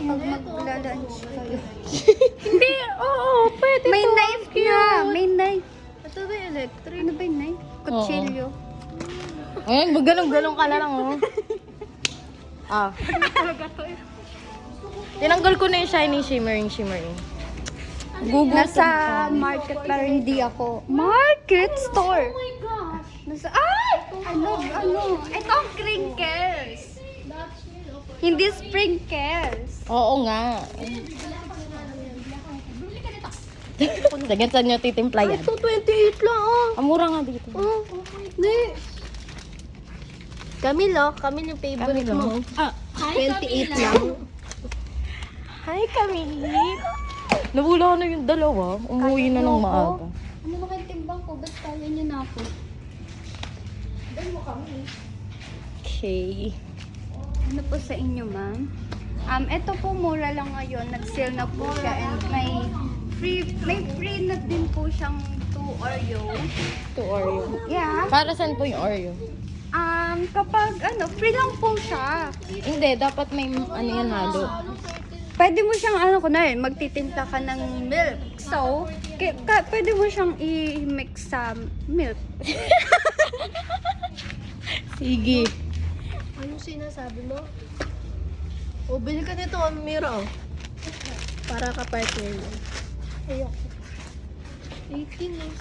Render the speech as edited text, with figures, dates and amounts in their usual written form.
pag magla-lunch kayo. Hindi, oo, pwede May to. knife na! May knife. Ito ba yung electric? Ano ba yung knife? Kutsilyo. Ayun, galong-galong ka na lang, oh. Ah. Tinanggal ko na yung shiny shimmering. Nasa market pero hindi ako. Market store! Oh my gosh! Nasa, ay! Ano? Ito ang crinkles. That's real. Hindi sprinkles. Oo nga. Dagan saan nyo titimpla yan? Ito, 28 lang, oh. Ang mura nga dito. Oh, hindi. Camille yung favorite mo. Ah, 28 lang. hi Camille. Nabula na yung dalawa. Umuwi na ng maaga. Ano ba kayong timbang ko? Ba't kaya niyo na ako? Okay. Ano po sa inyo, ma'am? Ito po mura lang ngayon. Nag-sale na po siya and may free na din po siyang 2 Oreo. To Oreo. Yeah. Para saan po yung Oreo? Kapag free lang po siya. Hindi, dapat may ano yan halo. Pwede mo siyang magtitimpla ka ng milk. So, pwede mo siyang i-mix sa milk. Sige. Anong sinasabi mo? O, bili ka nito, Mira, oh. Para ka partner mo. Ayoko. 18 eh.